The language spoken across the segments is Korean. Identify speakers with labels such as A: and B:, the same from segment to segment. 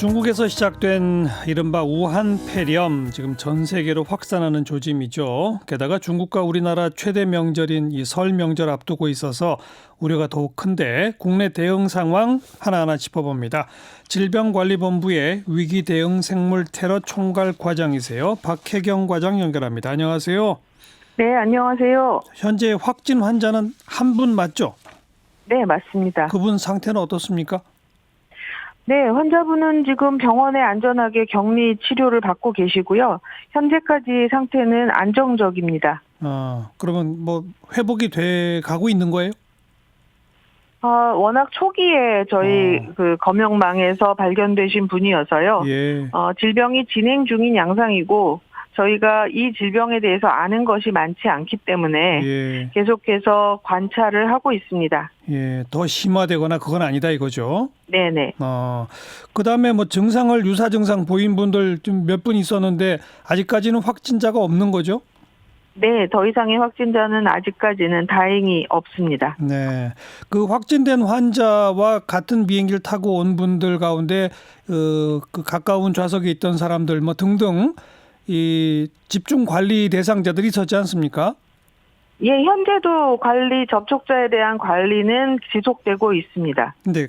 A: 중국에서 시작된 이른바 우한 폐렴, 지금 전 세계로 확산하는 조짐이죠. 게다가 중국과 우리나라 최대 명절인 이 설 명절 앞두고 있어서 우려가 더욱 큰데 국내 대응 상황 하나하나 짚어봅니다. 질병관리본부의 위기 대응 생물 테러 총괄 과장이세요. 박혜경 과장 연결합니다. 안녕하세요.
B: 네, 안녕하세요.
A: 현재 확진 환자는 한 분 맞죠?
B: 네, 맞습니다.
A: 그분 상태는 어떻습니까?
B: 네, 환자분은 지금 병원에 안전하게 격리 치료를 받고 계시고요. 현재까지 상태는 안정적입니다.
A: 그러면 뭐 회복이 돼 가고 있는 거예요?
B: 워낙 초기에 저희 그 검역망에서 발견되신 분이어서요.
A: 예.
B: 질병이 진행 중인 양상이고 저희가 이 질병에 대해서 아는 것이 많지 않기 때문에
A: 예.
B: 계속해서 관찰을 하고 있습니다.
A: 예, 더 심화되거나 그건 아니다 이거죠.
B: 네네.
A: 그다음에 뭐 증상을 유사 증상 보인 분들 좀 몇 분 있었는데 아직까지는 확진자가 없는 거죠?
B: 네, 더 이상의 확진자는 아직까지는 다행히 없습니다.
A: 네. 그 확진된 환자와 같은 비행기를 타고 온 분들 가운데 그 가까운 좌석에 있던 사람들 뭐 등등 이 집중 관리 대상자들이 있었지 않습니까?
B: 예, 현재도 접촉자에 대한 관리는 지속되고 있습니다.
A: 근데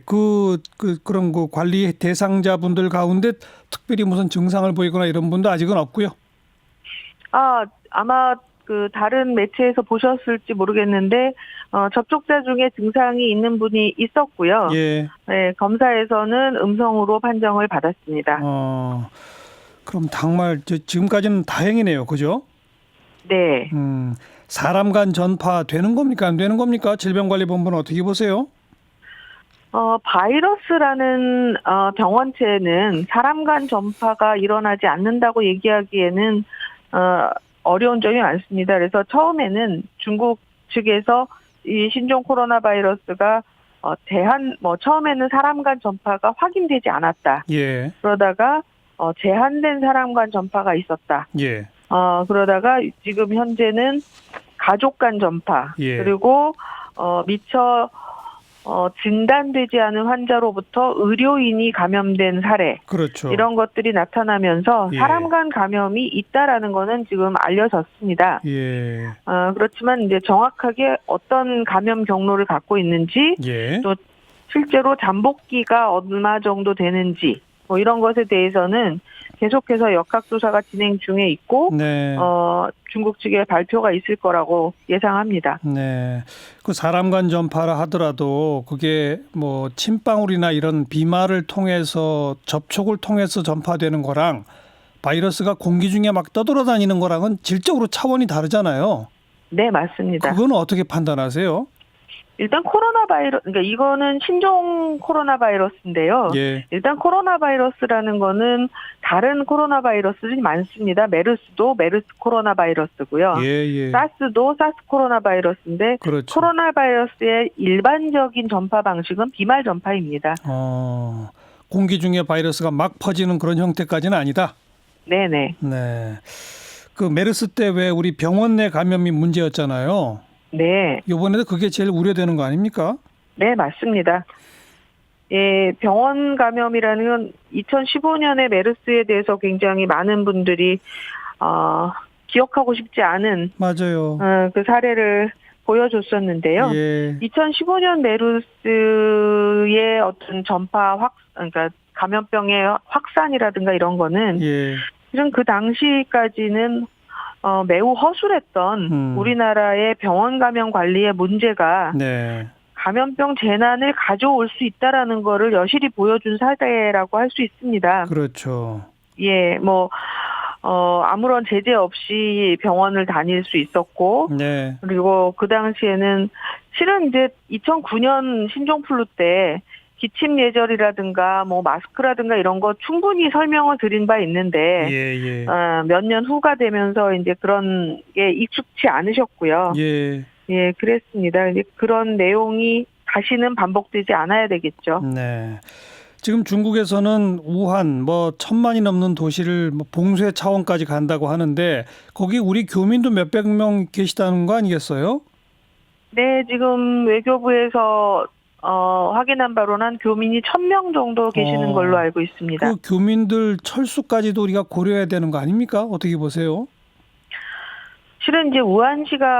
A: 그런 관리 대상자분들 가운데 특별히 무슨 증상을 보이거나 이런 분도 아직은 없고요.
B: 아마 그 다른 매체에서 보셨을지 모르겠는데 접촉자 중에 증상이 있는 분이 있었고요.
A: 예.
B: 네, 검사에서는 음성으로 판정을 받았습니다.
A: 그럼 정말 지금까지는 다행이네요. 그죠?
B: 네.
A: 사람 간 전파 되는 겁니까? 안 되는 겁니까? 질병관리본부는 어떻게 보세요?
B: 바이러스라는 병원체는 사람 간 전파가 일어나지 않는다고 얘기하기에는 어려운 점이 많습니다. 그래서 처음에는 중국 측에서 이 신종 코로나 바이러스가 처음에는 사람 간 전파가 확인되지 않았다.
A: 예.
B: 그러다가 제한된 사람 간 전파가 있었다.
A: 예.
B: 그러다가 지금 현재는 가족 간 전파,
A: 예.
B: 그리고 미처 진단되지 않은 환자로부터 의료인이 감염된 사례,
A: 그렇죠.
B: 이런 것들이 나타나면서
A: 예.
B: 사람 간 감염이 있다라는 거는 지금 알려졌습니다.
A: 예.
B: 그렇지만 이제 정확하게 어떤 감염 경로를 갖고 있는지,
A: 예.
B: 또 실제로 잠복기가 얼마 정도 되는지, 뭐 이런 것에 대해서는 계속해서 역학조사가 진행 중에 있고,
A: 네.
B: 중국 측의 발표가 있을 거라고 예상합니다.
A: 네. 그 사람 간 전파라 하더라도 그게 뭐 침방울이나 이런 비말을 통해서 접촉을 통해서 전파되는 거랑 바이러스가 공기 중에 막 떠돌아다니는 거랑은 질적으로 차원이 다르잖아요.
B: 네, 맞습니다.
A: 그건 어떻게 판단하세요?
B: 일단 그러니까 이거는 신종 코로나 바이러스인데요.
A: 예.
B: 일단 코로나 바이러스라는 거는 다른 코로나 바이러스들이 많습니다. 메르스도 메르스 코로나 바이러스고요.
A: 예.
B: 사스도 사스 코로나 바이러스인데,
A: 그렇죠.
B: 코로나 바이러스의 일반적인 전파 방식은 비말 전파입니다.
A: 공기 중에 바이러스가 막 퍼지는 그런 형태까지는 아니다.
B: 네네.
A: 네. 그 메르스 때 왜 우리 병원 내 감염이 문제였잖아요.
B: 네.
A: 이번에도 그게 제일 우려되는 거 아닙니까?
B: 네, 맞습니다. 예, 병원 감염이라는 건 2015년에 메르스에 대해서 굉장히 많은 분들이 기억하고 싶지 않은
A: 맞아요.
B: 그 사례를 보여줬었는데요.
A: 예.
B: 2015년 메르스의 어떤 그러니까 감염병의 확산이라든가 이런 거는
A: 예.
B: 실은 그 당시까지는 매우 허술했던 우리나라의 병원 감염 관리의 문제가
A: 네.
B: 감염병 재난을 가져올 수 있다라는 거를 여실히 보여준 사례라고 할 수 있습니다.
A: 그렇죠.
B: 예, 아무런 제재 없이 병원을 다닐 수 있었고,
A: 네.
B: 그리고 그 당시에는 실은 이제 2009년 신종플루 때 기침 예절이라든가 마스크라든가 이런 거 충분히 설명을 드린 바 있는데,
A: 예.
B: 몇 년 후가 되면서 이제 그런 게 익숙치 않으셨고요.
A: 예.
B: 예, 그랬습니다. 이제 그런 내용이 다시는 반복되지 않아야 되겠죠.
A: 네. 지금 중국에서는 우한 1,000만이 넘는 도시를 봉쇄 차원까지 간다고 하는데 거기 우리 교민도 몇백 명 계시다는 거 아니겠어요?
B: 네, 지금 외교부에서 확인한 바로는 한 교민이 1,000명 정도 계시는 걸로 알고 있습니다.
A: 그 교민들 철수까지도 우리가 고려해야 되는 거 아닙니까? 어떻게 보세요?
B: 실은 이제 우한시라는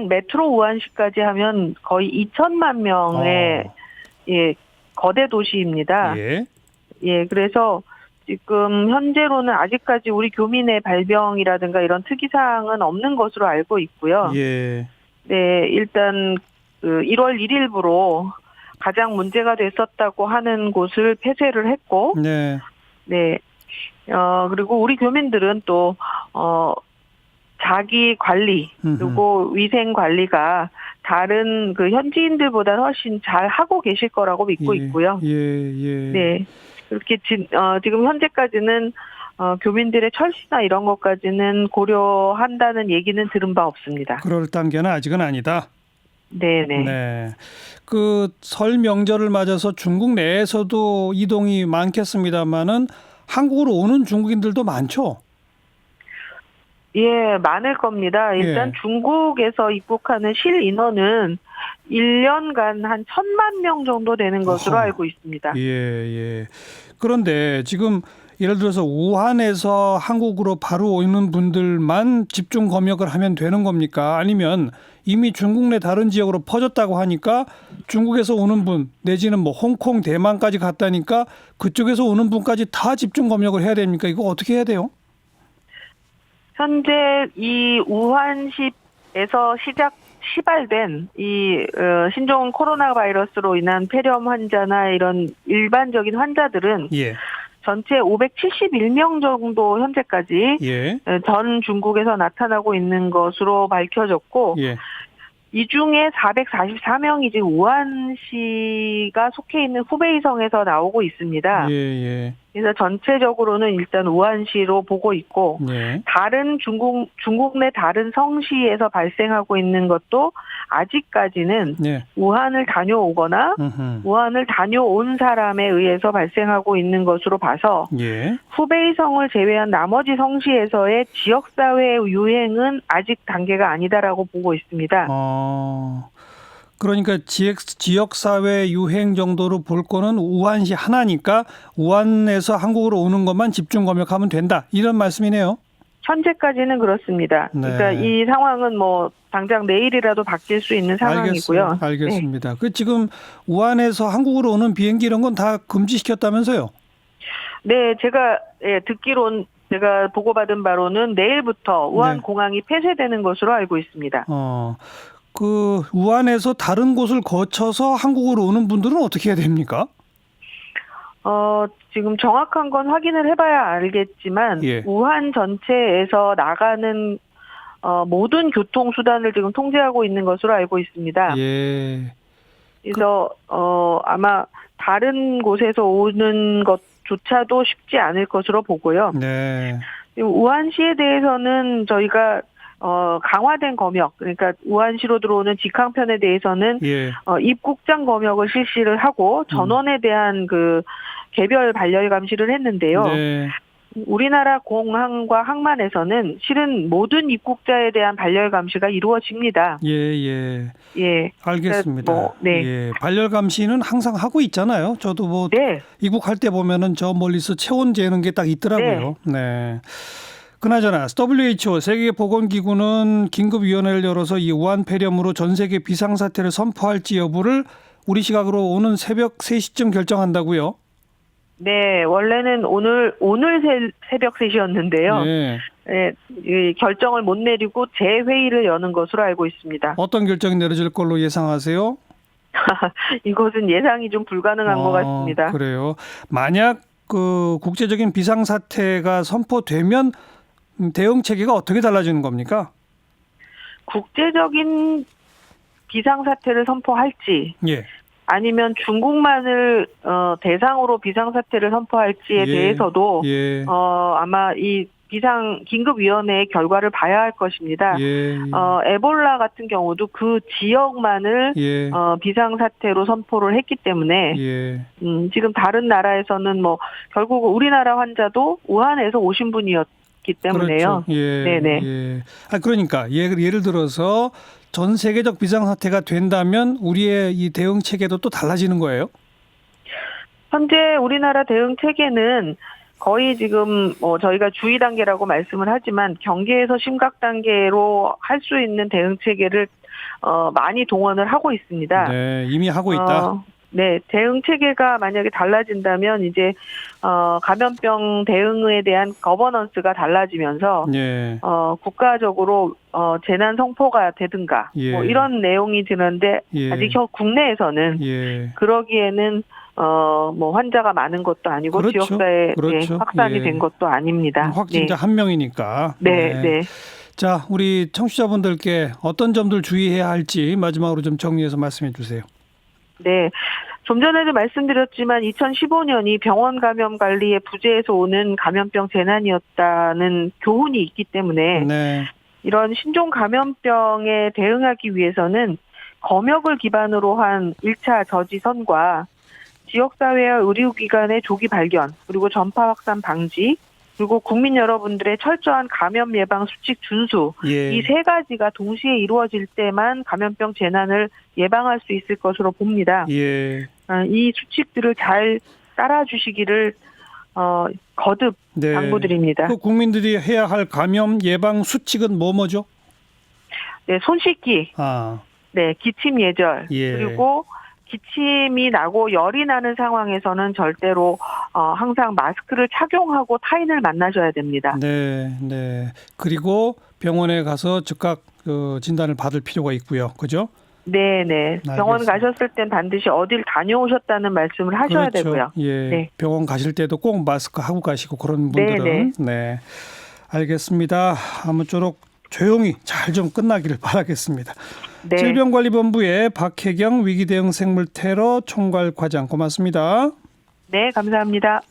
B: 메트로 우한시까지 하면 거의 2천만 명의 예, 거대 도시입니다.
A: 예.
B: 예, 그래서 지금 현재로는 아직까지 우리 교민의 발병이라든가 이런 특이사항은 없는 것으로 알고 있고요.
A: 예.
B: 네, 일단 그 1월 1일부로 가장 문제가 됐었다고 하는 곳을 폐쇄를 했고,
A: 네.
B: 네, 그리고 우리 교민들은 또 자기 관리 그리고 위생 관리가 다른 그 현지인들보다 훨씬 잘 하고 계실 거라고 믿고 있고요.
A: 예.
B: 네, 그렇게 지금 현재까지는 교민들의 철수나 이런 것까지는 고려한다는 얘기는 들은 바 없습니다.
A: 그럴 단계는 아직은 아니다.
B: 네네.
A: 네. 그 설 명절을 맞아서 중국 내에서도 이동이 많겠습니다만은 한국으로 오는 중국인들도 많죠.
B: 예, 많을 겁니다. 일단 중국에서 입국하는 실 인원은 1년간 한 1,000만 명 정도 되는 것으로 알고 있습니다.
A: 예. 그런데 지금 예를 들어서 우한에서 한국으로 바로 오는 분들만 집중 검역을 하면 되는 겁니까? 아니면 이미 중국 내 다른 지역으로 퍼졌다고 하니까 중국에서 오는 분 내지는 뭐 홍콩, 대만까지 갔다니까 그쪽에서 오는 분까지 다 집중 검역을 해야 됩니까? 이거 어떻게 해야 돼요?
B: 현재 이 우한시에서 시발된 이 신종 코로나 바이러스로 인한 폐렴 환자나 이런 일반적인 환자들은
A: 예.
B: 전체 571명 정도 현재까지
A: 예.
B: 전 중국에서 나타나고 있는 것으로 밝혀졌고
A: 예.
B: 이 중에 444명이 지금 우한시가 속해 있는 후베이성에서 나오고 있습니다.
A: 예.
B: 그래서 전체적으로는 일단 우한시로 보고 있고
A: 예.
B: 다른 중국 내 다른 성시에서 발생하고 있는 것도 아직까지는
A: 예.
B: 우한을 다녀오거나 우한을 다녀온 사람에 의해서 발생하고 있는 것으로 봐서
A: 예.
B: 후베이성을 제외한 나머지 성시에서의 지역사회 유행은 아직 단계가 아니다라고 보고 있습니다.
A: 그러니까 지역사회 유행 정도로 볼 거는 우한시 하나니까 우한에서 한국으로 오는 것만 집중 검역하면 된다. 이런 말씀이네요.
B: 현재까지는 그렇습니다.
A: 네.
B: 그러니까 이 상황은 뭐 당장 내일이라도 바뀔 수 있는 상황이고요.
A: 알겠습니다. 그 지금 우한에서 한국으로 오는 비행기 이런 건 다 금지시켰다면서요?
B: 네, 제가 제가 보고받은 바로는 내일부터 우한 공항이 폐쇄되는 것으로 알고 있습니다.
A: 그 우한에서 다른 곳을 거쳐서 한국으로 오는 분들은 어떻게 해야 됩니까?
B: 지금 정확한 건 확인을 해봐야 알겠지만 우한 전체에서 나가는 모든 교통수단을 지금 통제하고 있는 것으로 알고 있습니다.
A: 예.
B: 그래서 아마 다른 곳에서 오는 것조차도 쉽지 않을 것으로 보고요.
A: 네.
B: 우한시에 대해서는 저희가 강화된 검역, 그러니까 우한시로 들어오는 직항편에 대해서는 입국장 검역을 실시를 하고 전원에 대한 그 개별 발열 감시를 했는데요.
A: 네.
B: 우리나라 공항과 항만에서는 실은 모든 입국자에 대한 발열 감시가 이루어집니다.
A: 예. 알겠습니다.
B: 그러니까
A: 발열 감시는 항상 하고 있잖아요. 저도 입국할 때 보면은 저 멀리서 체온 재는 게 딱 있더라고요. 네. 그나저나 WHO 세계보건기구는 긴급위원회를 열어서 이 우한 폐렴으로 전 세계 비상사태를 선포할지 여부를 우리 시각으로 오는 새벽 3시쯤 결정한다고요?
B: 네, 원래는 오늘 새벽 3시였는데요. 이 결정을 못 내리고 재회의를 여는 것으로 알고 있습니다.
A: 어떤 결정이 내려질 걸로 예상하세요?
B: 이것은 예상이 좀 불가능한 것 같습니다.
A: 그래요. 만약 그 국제적인 비상사태가 선포되면 대응 체계가 어떻게 달라지는 겁니까?
B: 국제적인 비상사태를 선포할지 아니면 중국만을 대상으로 비상사태를 선포할지에 대해서도 아마 이 긴급위원회의 결과를 봐야 할 것입니다. 에볼라 같은 경우도 그 지역만을 비상사태로 선포를 했기 때문에 지금 다른 나라에서는 뭐 결국 우리나라 환자도 우한에서 오신 분이었기 때문에요.
A: 그렇죠. 그러니까 예를 들어서 전 세계적 비상사태가 된다면 우리의 이 대응 체계도 또 달라지는 거예요?
B: 현재 우리나라 대응 체계는 거의 지금 저희가 주의 단계라고 말씀을 하지만 경계에서 심각 단계로 할 수 있는 대응 체계를 많이 동원을 하고 있습니다.
A: 네, 이미 하고 있다.
B: 네, 대응 체계가 만약에 달라진다면 이제 감염병 대응에 대한 거버넌스가 달라지면서
A: 예.
B: 국가적으로 재난 성포가 되든가
A: 예.
B: 뭐 이런 내용이 드는데
A: 예.
B: 아직 국내에서는
A: 예.
B: 그러기에는 뭐 환자가 많은 것도 아니고
A: 그렇죠.
B: 지역사회에
A: 그렇죠.
B: 확산이
A: 예.
B: 된 것도 아닙니다.
A: 확진자 한 명이니까.
B: 네, 네.
A: 자, 우리 청취자분들께 어떤 점들 주의해야 할지 마지막으로 좀 정리해서 말씀해 주세요.
B: 네. 좀 전에도 말씀드렸지만 2015년이 병원 감염 관리의 부재에서 오는 감염병 재난이었다는 교훈이 있기 때문에
A: 네.
B: 이런 신종 감염병에 대응하기 위해서는 검역을 기반으로 한 1차 저지선과 지역사회와 의료기관의 조기 발견, 그리고 전파 확산 방지, 그리고 국민 여러분들의 철저한 감염 예방 수칙 준수,
A: 예.
B: 이 세 가지가 동시에 이루어질 때만 감염병 재난을 예방할 수 있을 것으로 봅니다.
A: 예.
B: 이 수칙들을 잘 따라주시기를 거듭
A: 네.
B: 당부드립니다.
A: 그 국민들이 해야 할 감염 예방 수칙은 뭐죠?
B: 네, 손 씻기, 네, 기침 예절,
A: 예.
B: 그리고 기침이 나고 열이 나는 상황에서는 절대로 항상 마스크를 착용하고 타인을 만나셔야 됩니다.
A: 네, 네. 그리고 병원에 가서 즉각 진단을 받을 필요가 있고요. 그죠?
B: 네, 네. 병원 가셨을 땐 반드시 어딜 다녀오셨다는 말씀을 하셔야
A: 그렇죠.
B: 되고요.
A: 예.
B: 네.
A: 병원 가실 때도 꼭 마스크 하고 가시고 그런 분들은
B: 네, 네.
A: 네. 알겠습니다. 아무쪼록 조용히 잘 좀 끝나기를 바라겠습니다.
B: 네.
A: 질병관리본부의 박혜경 위기대응 생물테러 총괄과장 고맙습니다.
B: 네, 감사합니다.